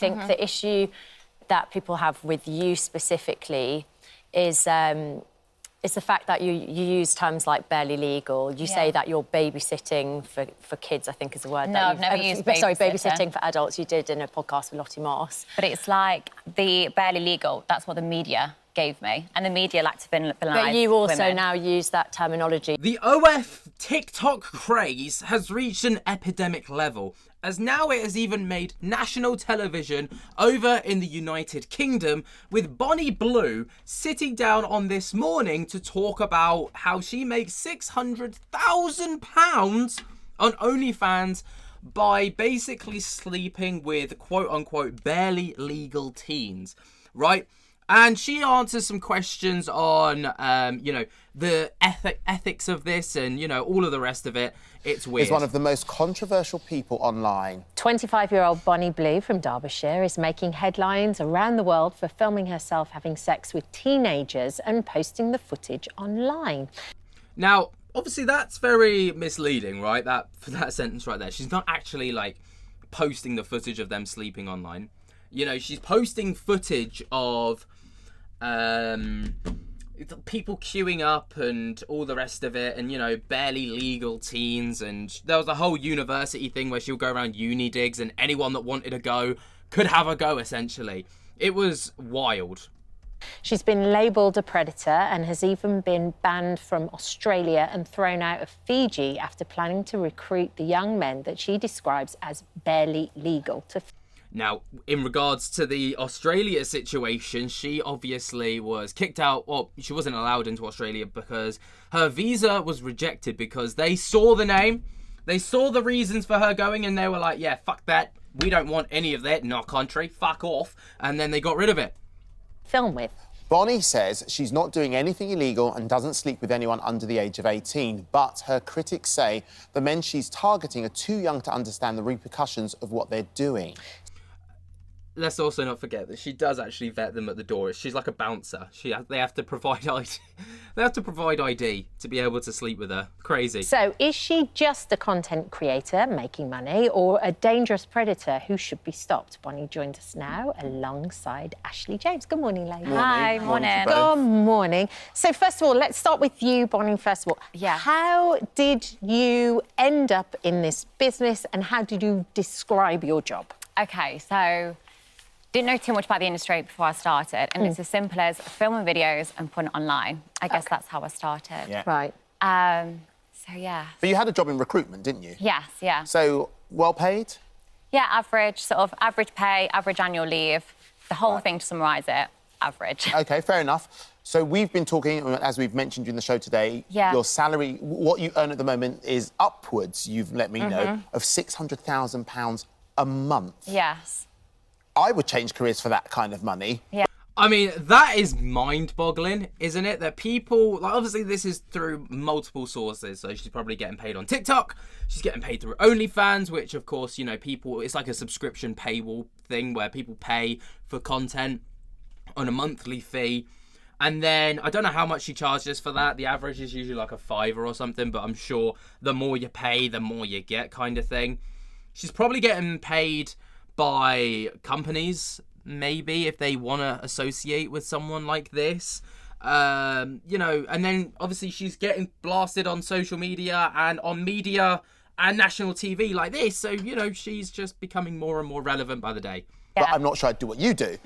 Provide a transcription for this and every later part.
think the issue that people have with you specifically is the fact that you use terms like barely legal. You say that you're babysitting for kids, I think is a word. No, I've never used babysitting. Sorry, babysitting for adults. You did in a podcast with Lottie Moss. But it's like the barely legal, that's what the media gave me. And the media like to penalise But you also women. now use that terminology. The OF TikTok craze has reached an epidemic level, as now it has even made national television over in the United Kingdom, with Bonnie Blue sitting down on This Morning to talk about how she makes £600,000 on OnlyFans by basically sleeping with quote-unquote barely legal teens, right? And she answers some questions on, the ethics of this and, all of the rest of it. It's weird. Is one of the most controversial people online. 25-year-old Bonnie Blue from Derbyshire is making headlines around the world for filming herself having sex with teenagers and posting the footage online. Now, obviously, that's very misleading, right? That sentence right there. She's not actually, posting the footage of them sleeping online. She's posting footage of people queuing up and all the rest of it, and barely legal teens, and there was a whole university thing where she'll go around uni digs and anyone that wanted to go could have a go, essentially. It was wild. She's been labelled a predator and has even been banned from Australia and thrown out of Fiji after planning to recruit the young men that she describes as barely legal to. Now, in regards to the Australia situation, she obviously was kicked out. Well, she wasn't allowed into Australia because her visa was rejected because they saw the name, they saw the reasons for her going, and they were like, yeah, fuck that. We don't want any of that in our country. Fuck off. And then they got rid of it. Film with. Bonnie says she's not doing anything illegal and doesn't sleep with anyone under the age of 18, but her critics say the men she's targeting are too young to understand the repercussions of what they're doing. Let's also not forget that she does actually vet them at the door. She's like a bouncer. They have to provide ID. They have to provide ID to be able to sleep with her. Crazy. So is she just a content creator making money or a dangerous predator who should be stopped? Bonnie joins us now alongside Ashley James. Good morning, ladies. Hi, morning. Good morning. So first of all, let's start with you, Bonnie, first of all. Yeah. How did you end up in this business and how did you describe your job? Okay, so didn't know too much about the industry before I started, and it's as simple as filming videos and putting it online. I guess that's how I started. Yeah. Right. So, yeah. But you had a job in recruitment, didn't you? Yes, yeah. So, well paid? Yeah, average pay, average annual leave, the whole thing, to summarise it, average. OK, fair enough. So we've been talking, as we've mentioned in the show today, your salary, what you earn at the moment is upwards, you've let me know, of £600,000 a month. Yes. I would change careers for that kind of money. Yeah. I mean, that is mind-boggling, isn't it? That people, obviously this is through multiple sources. So she's probably getting paid on TikTok. She's getting paid through OnlyFans, which of course, people, it's like a subscription paywall thing where people pay for content on a monthly fee. And then, I don't know how much she charges for that. The average is usually like a £5 or something, but I'm sure the more you pay, the more you get kind of thing. She's probably getting paid by companies, maybe, if they want to associate with someone like this. And then obviously she's getting blasted on social media and on media and national TV like this. So, she's just becoming more and more relevant by the day. But I'm not sure I'd do what you do.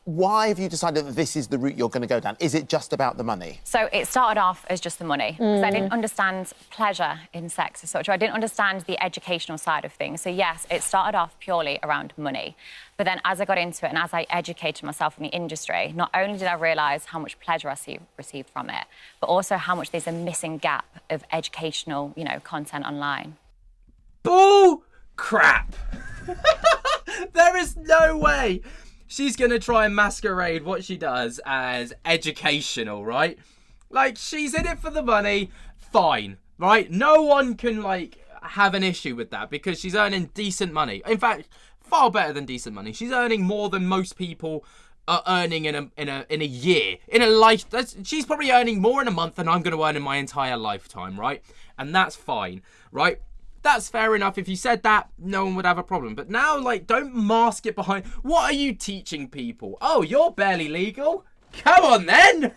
Why have you decided that this is the route you're going to go down? Is it just about the money? So it started off as just the money, because I didn't understand pleasure in sex as such. I didn't understand the educational side of things. So yes, it started off purely around money. But then as I got into it and as I educated myself in the industry, not only did I realise how much pleasure I received from it, but also how much there's a missing gap of educational, content online. Bull crap! There is no way she's going to try and masquerade what she does as educational, right? She's in it for the money, fine, right? No one can, have an issue with that because she's earning decent money. In fact, far better than decent money. She's earning more than most people are earning in a year. In a life, she's probably earning more in a month than I'm going to earn in my entire lifetime, right? And that's fine, right? That's fair enough. If you said that, no one would have a problem. But now, like, don't mask it behind... What are you teaching people? Oh, you're barely legal? Come on, then!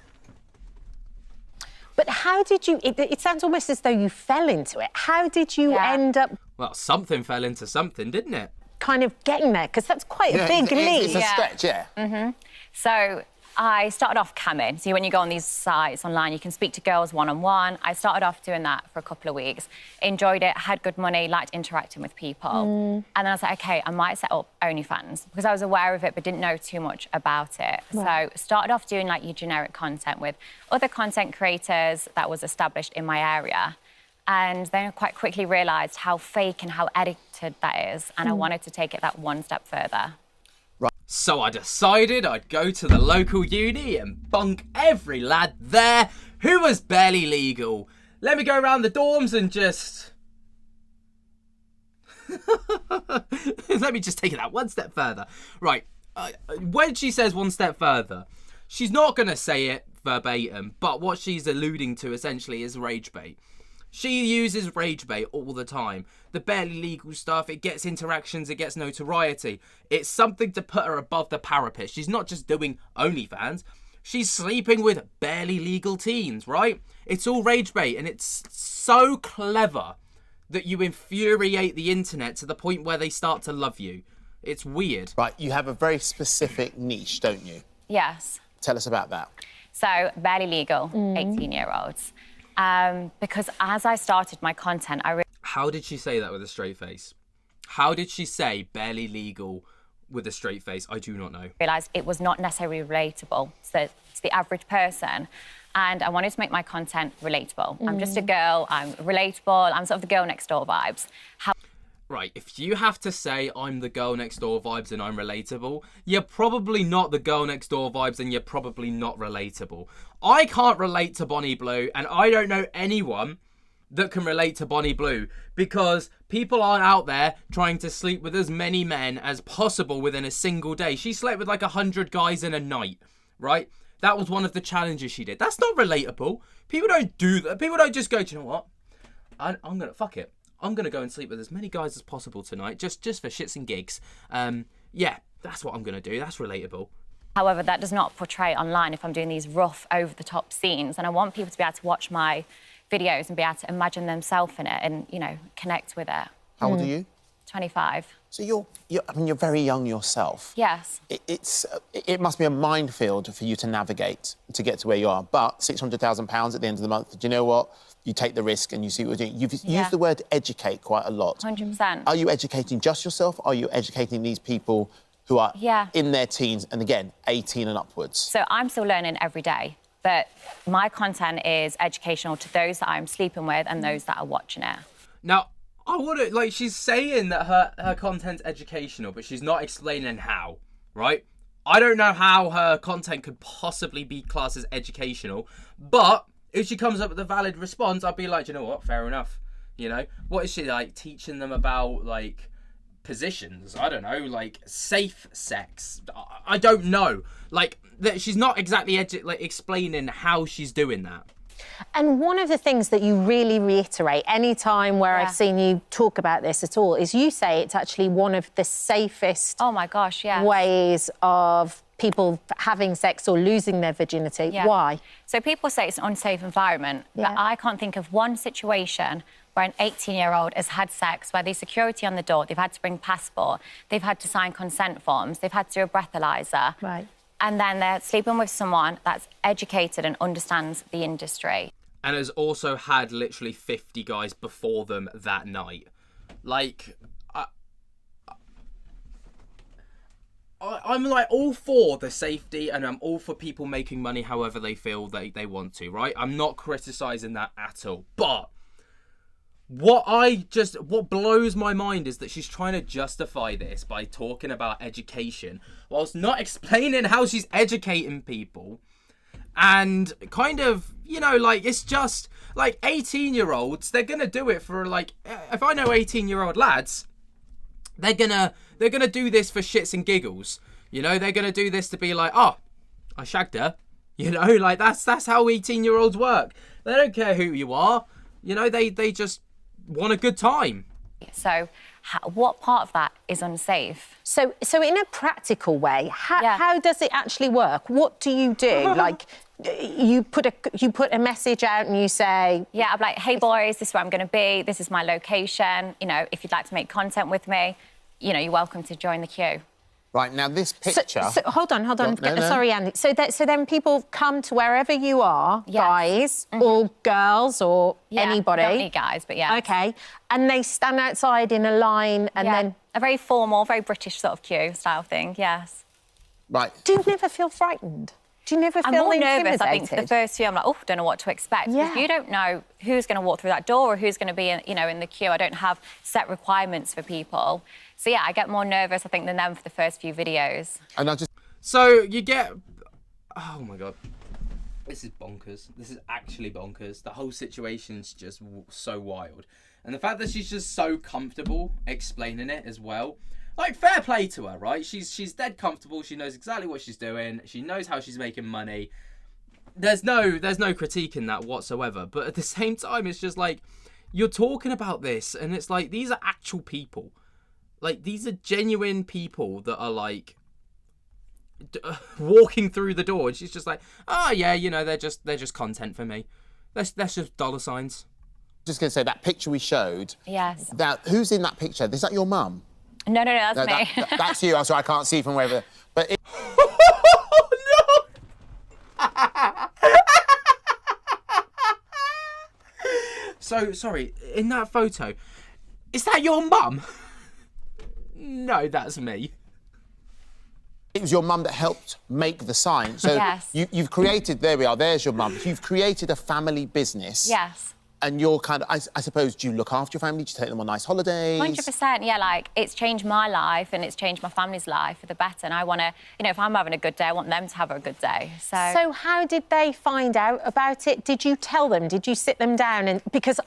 But how did you... It sounds almost as though you fell into it. How did you end up... Well, something fell into something, didn't it? kind of getting there? Because that's quite a big leap. It's a stretch, yeah. Mm-hmm. So I started off camming. So when you go on these sites online, you can speak to girls one-on-one. I started off doing that for a couple of weeks. Enjoyed it, had good money, liked interacting with people. And then I was like, OK, I might set up OnlyFans because I was aware of it but didn't know too much about it. Right. So started off doing like your generic content with other content creators that was established in my area. And then I quite quickly realised how fake and how edited that is. And I wanted to take it that one step further. So I decided I'd go to the local uni and bunk every lad there who was barely legal. Let me go around the dorms and just... Let me just take it that one step further. Right, when she says one step further, she's not going to say it verbatim, but what she's alluding to essentially is rage bait. She uses rage bait all the time. The barely legal stuff, it gets interactions, it gets notoriety. It's something to put her above the parapet. She's not just doing OnlyFans. She's sleeping with barely legal teens, right? It's all rage bait, and it's so clever that you infuriate the internet to the point where they start to love you. It's weird. Right, you have a very specific niche, don't you? Yes. Tell us about that. So, barely legal, 18-year-olds. Because as I started my content, How did she say that with a straight face? How did she say barely legal with a straight face? I do not know. realised it was not necessarily relatable to the average person. And I wanted to make my content relatable. I'm just a girl, I'm relatable, I'm sort of the girl next door vibes. Right, if you have to say I'm the girl next door vibes and I'm relatable, you're probably not the girl next door vibes and you're probably not relatable. I can't relate to Bonnie Blue, and I don't know anyone that can relate to Bonnie Blue because people aren't out there trying to sleep with as many men as possible within a single day. She slept with like 100 guys in a night, right? That was one of the challenges she did. That's not relatable. People don't do that. People don't just go, do you know what? I'm gonna, fuck it. I'm going to go and sleep with as many guys as possible tonight, just for shits and gigs. Yeah, that's what I'm going to do. That's relatable. However, that does not portray online if I'm doing these rough, over-the-top scenes. And I want people to be able to watch my videos and be able to imagine themselves in it and, you know, connect with it. How old are you? 25. So you're very young yourself. Yes. It must be a minefield for you to navigate to get to where you are. But £600,000 at the end of the month, do you know what? You take the risk and you see what you're doing. You've used the word educate quite a lot. 100%. Are you educating just yourself? Are you educating these people who are in their teens and, again, 18 and upwards? So I'm still learning every day. But my content is educational to those that I'm sleeping with and those that are watching it. Now, I wouldn't, like, she's saying that her content's educational, but she's not explaining how, right? I don't know how her content could possibly be classed as educational, but if she comes up with a valid response, I'd be like, you know what, fair enough. You know, what is she, like, teaching them about, like, positions? I don't know, like, safe sex? I don't know. Like, she's not exactly explaining how she's doing that. And one of the things that you really reiterate any time where I've seen you talk about this at all is you say it's actually one of the safest oh my gosh, ways of people having sex or losing their virginity. Yeah. Why? So people say it's an unsafe environment, but I can't think of one situation where an 18-year-old has had sex, where there's security on the door, they've had to bring passport, they've had to sign consent forms, they've had to do a breathalyzer. Right. And then they're sleeping with someone that's educated and understands the industry. And has also had literally 50 guys before them that night. Like, I'm like all for the safety and I'm all for people making money however they feel they want to, right? I'm not criticising that at all. But what blows my mind is that she's trying to justify this by talking about education whilst not explaining how she's educating people. And kind of, you know, like, it's just, like, 18-year-olds, they're going to do it for, like, if I know 18-year-old lads, they're gonna do this for shits and giggles. You know, they're going to do this to be like, oh, I shagged her. You know, like, that's how 18-year-olds work. They don't care who you are. You know, they just want a good time. So what part of that is unsafe? So in a practical way, how does it actually work? What do you do? Like, you put a message out and you say... Yeah, I'm like, hey, boys, this is where I'm going to be. This is my location. You know, if you'd like to make content with me, you know, you're welcome to join the queue. Right, now this picture... So hold on. No. Sorry, Andy. So then people come to wherever you are, guys or girls or anybody. Don't need guys, but yeah. OK. And they stand outside in a line and then... A very formal, very British sort of queue style thing, yes. Right. Do you never feel frightened? Do you never feel I'm more intimidated? nervous, I think, for the first few. I'm like, oh, don't know what to expect. Yeah. Because you don't know who's going to walk through that door or who's going to be, in the queue. I don't have set requirements for people. So, yeah, I get more nervous, I think, than them for the first few videos. And I just... So you get... Oh, my God. This is bonkers. This is actually bonkers. The whole situation's just so wild. And the fact that she's just so comfortable explaining it as well. Like, fair play to her, right? She's dead comfortable. She knows exactly what she's doing. She knows how she's making money. There's no critique in that whatsoever. But at the same time, it's just like, you're talking about this, and it's like, these are actual people. Like, these are genuine people that are, like, walking through the door. And she's just like, oh, yeah, they're just content for me. That's just dollar signs. Just going to say, that picture we showed... Yes. Who's in that picture? Is that your mum? No, that's me. That's you. I'm sorry, I can't see from wherever... But it... Oh, no! So, sorry, in that photo, is that your mum? No, that's me. It was your mum that helped make the sign. So yes. you've created... There we are, there's your mum. You've created a family business. Yes. And you're kind of... I suppose, do you look after your family? Do you take them on nice holidays? 100%, yeah, like, it's changed my life and it's changed my family's life for the better. And I want to, if I'm having a good day, I want them to have a good day. So how did they find out about it? Did you tell them? Did you sit them down? And because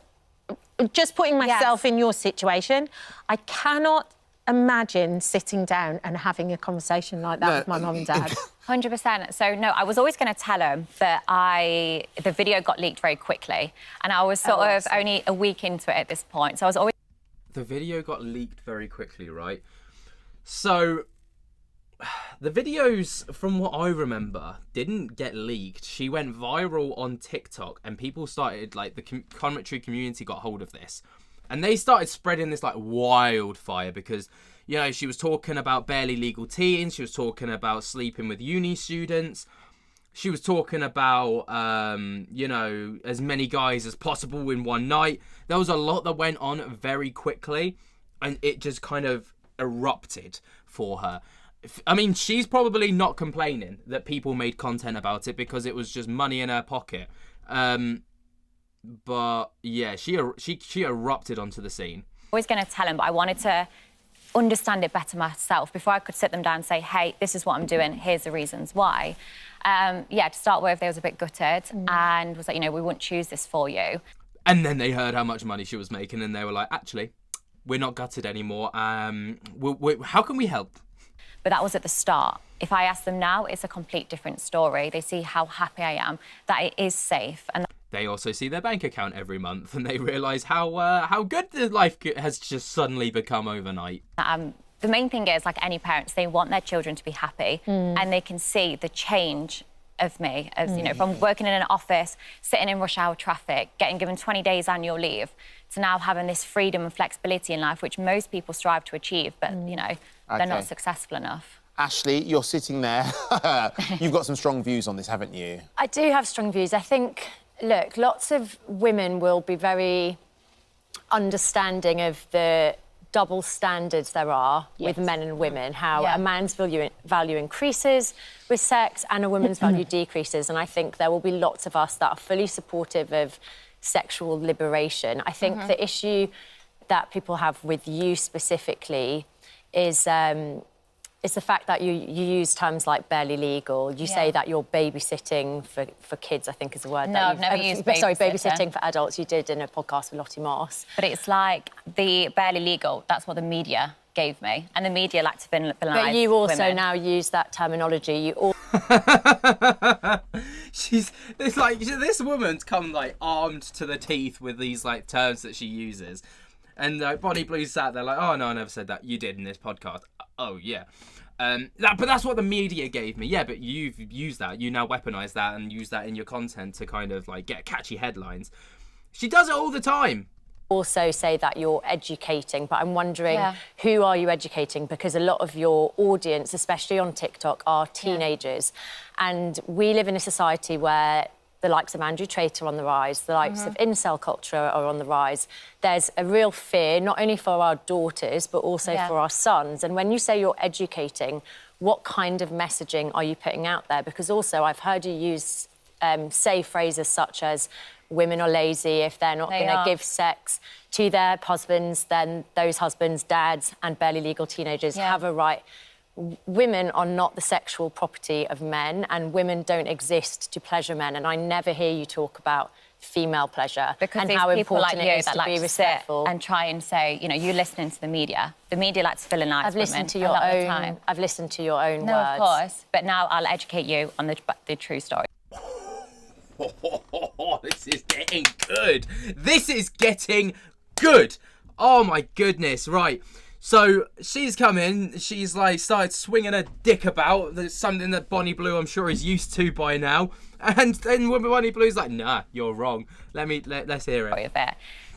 just putting myself in your situation, I cannot imagine sitting down and having a conversation like that with my mum and dad. 100%. So, no, I was always going to tell them that the video got leaked very quickly. And I was sort of only a week into it at this point. So I was always... The video got leaked very quickly, right? So, the videos, from what I remember, didn't get leaked. She went viral on TikTok and people started, like, the commentary community got hold of this. And they started spreading this, like, wildfire because, she was talking about barely legal teens. She was talking about sleeping with uni students. She was talking about, as many guys as possible in one night. There was a lot that went on very quickly, and it just kind of erupted for her. I mean, she's probably not complaining that people made content about it because it was just money in her pocket. But yeah, she erupted onto the scene. I was going to tell them, but I wanted to understand it better myself before I could sit them down and say, hey, this is what I'm doing, here's the reasons why. To start with, they was a bit gutted and was like, we wouldn't choose this for you. And then they heard how much money she was making and they were like, actually, we're not gutted anymore. How can we help? But that was at the start. If I ask them now, it's a complete different story. They see how happy I am, that it is safe. And they also see their bank account every month and they realise how good their life has just suddenly become overnight. The main thing is, like any parents, they want their children to be happy and they can see the change of me, as from working in an office, sitting in rush hour traffic, getting given 20 days annual leave, to now having this freedom and flexibility in life, which most people strive to achieve, but, they're not successful enough. Ashley, you're sitting there. You've got some strong views on this, haven't you? I do have strong views. I think, look, lots of women will be very understanding of the double standards there are with men and women, how a man's value increases with sex and a woman's value decreases. And I think there will be lots of us that are fully supportive of sexual liberation. I think the issue that people have with you specifically is the fact that you use terms like barely legal. You say that you're babysitting for kids, I think is a word. No, I've never used babysitting. Sorry, babysitting for adults. You did in a podcast with Lottie Moss. But it's like the barely legal, that's what the media gave me. And the media like to penalise But you also women. now use that terminology. You all... It's like this woman's come like armed to the teeth with these like terms that she uses. And Bonnie Blue sat there like, oh no, I never said that. You did in this podcast. Oh yeah. But that's what the media gave me. Yeah, but you've used that. You now weaponize that and use that in your content to kind of like get catchy headlines. She does it all the time. Also say that you're educating, but I'm wondering who are you educating? Because a lot of your audience, especially on TikTok, are teenagers. And we live in a society where the likes of Andrew Tate are on the rise, the likes of incel culture are on the rise. There's a real fear, not only for our daughters, but also for our sons. And when you say you're educating, what kind of messaging are you putting out there? Because also I've heard you use, say phrases such as, women are lazy. If they're not going to give sex to their husbands, then those husbands, dads and barely legal teenagers have a right. Women are not the sexual property of men, and women don't exist to pleasure men. And I never hear you talk about female pleasure because and how people important like you it is that to like be to respectful. sit and try and say, you know, you're listening to the media. The media likes to villainize I've listened women to a your lot of the own. time. I've listened to your own No, words. of course. But now I'll educate you on the true story. This is getting good. This is getting good. Oh my goodness. Right. So she's come in. She's like started swinging her dick about. There's something that Bonnie Blue, I'm sure, is used to by now. And then Bonnie Blue's like, nah, you're wrong. Let's hear it.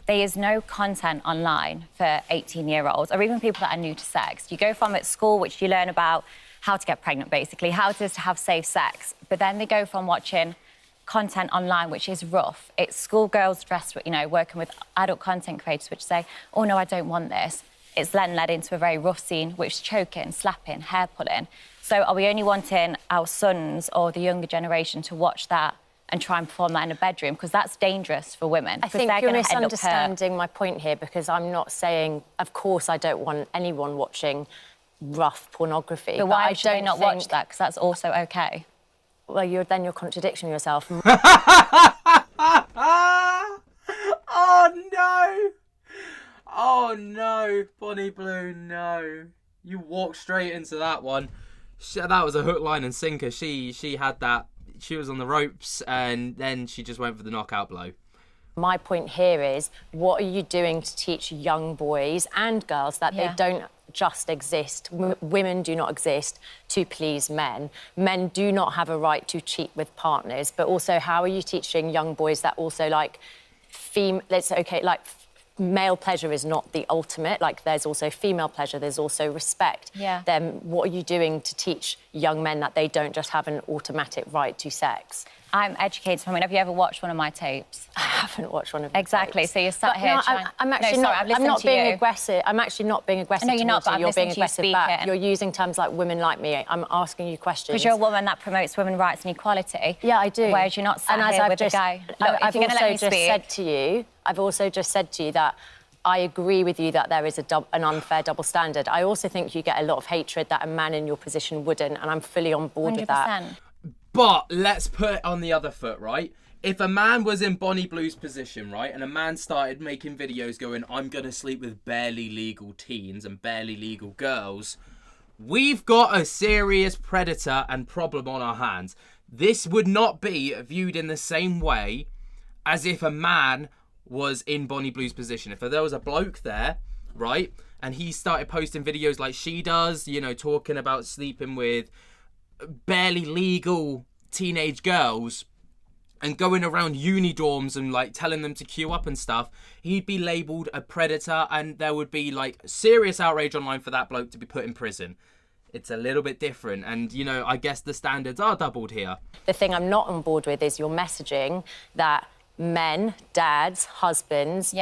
There is no content online for 18-year-olds or even people that are new to sex. You go from at school, which you learn about how to get pregnant, basically, how to have safe sex. But then they go from watching content online, which is rough. It's schoolgirls dressed, you know, working with adult content creators, which say, oh, no, I don't want this. It's then led into a very rough scene, which is choking, slapping, hair pulling. So are we only wanting our sons or the younger generation to watch that and try and perform that in a bedroom? Because that's dangerous for women. I think you're misunderstanding my point here, because I'm not saying, of course, I don't want anyone watching rough pornography. But why should they not watch that? Because that's also okay. Well, you're contradicting yourself. Oh, no. Oh, no. Bonnie Blue, no. You walked straight into that one. That was a hook, line and sinker. She had that. She was on the ropes, and then she just went for the knockout blow. My point here is, what are you doing to teach young boys and girls that they don't just exist, women do not exist to please men. Men do not have a right to cheat with partners, but also how are you teaching young boys that also like male pleasure is not the ultimate, like there's also female pleasure, there's also respect. Yeah. Then what are you doing to teach young men that they don't just have an automatic right to sex? I'm educated. I mean, have you ever watched one of my tapes? I haven't watched one of your Exactly. tapes. So you're sat here trying... I'm actually not being aggressive. I'm actually not being aggressive. No, you're not, but you're being to you aggressive back. You're using terms like women like me. I'm asking you questions. Because you're a woman that promotes women's rights and equality. Yeah, I do. Whereas you're not sat here with a guy... Look, I've also just said to you that I agree with you that there is an unfair double standard. I also think you get a lot of hatred that a man in your position wouldn't, and I'm fully on board 100%. with that. But let's put it on the other foot, right? If a man was in Bonnie Blue's position, right, and a man started making videos going, I'm going to sleep with barely legal teens and barely legal girls, we've got a serious predator and problem on our hands. This would not be viewed in the same way as if a man was in Bonnie Blue's position. If there was a bloke there, right, and he started posting videos like she does, you know, talking about sleeping with barely legal teenage girls and going around uni dorms and like telling them to queue up and stuff, he'd be labelled a predator, and there would be like serious outrage online for that bloke to be put in prison. It's a little bit different, and you know, I guess the standards are doubled here. The thing I'm not on board with is your messaging that men, dads, husbands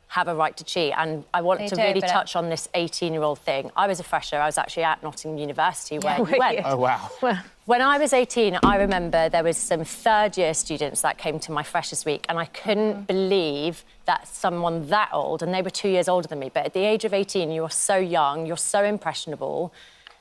have a right to cheat. And I want to really touch on this 18-year-old thing. I was a fresher. I was actually at Nottingham University where you went. Oh, wow. When I was 18, I remember there was some third-year students that came to my Freshers' Week, and I couldn't believe that someone that old, and they were 2 years older than me, but at the age of 18, you're so young, you're so impressionable.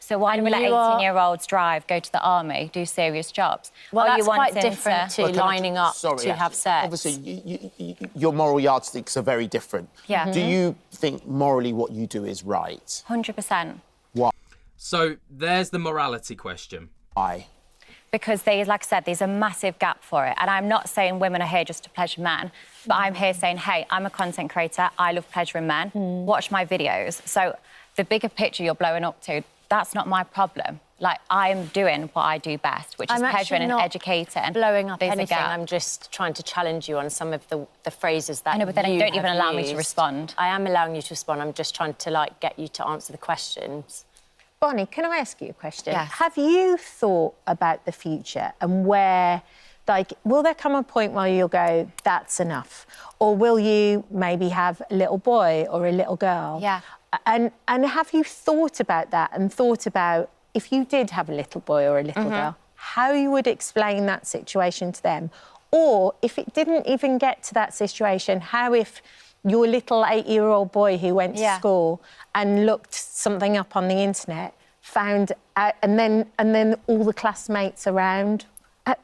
So why do we let 18-year-olds drive, go to the army, do serious jobs? Well, that's quite different to lining up to have sex. Obviously, your moral yardsticks are very different. Yeah. Do you think morally what you do is right? 100%. Why? So there's the morality question. Why? because like I said, there's a massive gap for it. And I'm not saying women are here just to pleasure men, but I'm here saying, hey, I'm a content creator. I love pleasuring men. Watch my videos. So the bigger picture you're blowing up to, that's not my problem. Like, I'm doing what I do best, which is pleasuring and educating. Blowing up anything. I'm just trying to challenge you on some of the phrases that I know, but then you don't even allow me to respond. I am allowing you to respond. I'm just trying to, like, get you to answer the questions. Bonnie, can I ask you a question? Yes. Have you thought about the future and where, like, will there come a point where you'll go, that's enough? Or will you maybe have a little boy or a little girl? Yeah. And have you thought about that and thought about, if you did have a little boy or a little girl, how you would explain that situation to them? Or if it didn't even get to that situation, how if your little 8-year-old boy who went to school and looked something up on the internet, found out, and then all the classmates around.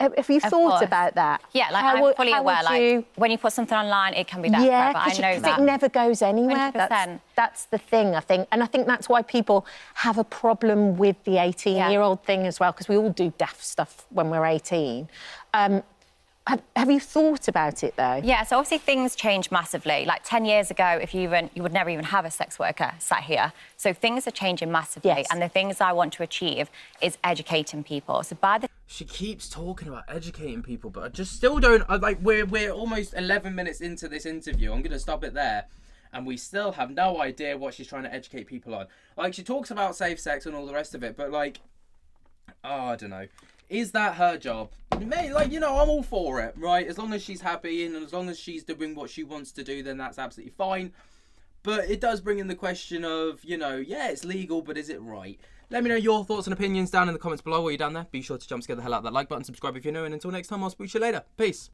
Have you thought about that? Yeah, like, I'm fully aware. Like, when you put something online, it can be there forever. I know that. It never goes anywhere. 100%. That's the thing, I think. And I think that's why people have a problem with the 18-year-old thing as well, because we all do daft stuff when we're 18. Have you thought about it, though? Yeah, so obviously things change massively. Like 10 years ago, you would never even have a sex worker sat here. So things are changing massively. Yes. And the things I want to achieve is educating people. So by the... She keeps talking about educating people, but I just still don't... We're almost 11 minutes into this interview. I'm going to stop it there. And we still have no idea what she's trying to educate people on. Like, she talks about safe sex and all the rest of it, but, like... Oh, I don't know. Is that her job? Like, you know, I'm all for it, right? As long as she's happy and as long as she's doing what she wants to do, then that's absolutely fine. But it does bring in the question of, you know, yeah, it's legal, but is it right? Let me know your thoughts and opinions down in the comments below while you're down there. Be sure to jump scare the hell out of that like button, subscribe if you're new, and until next time, I'll speak to you later. Peace.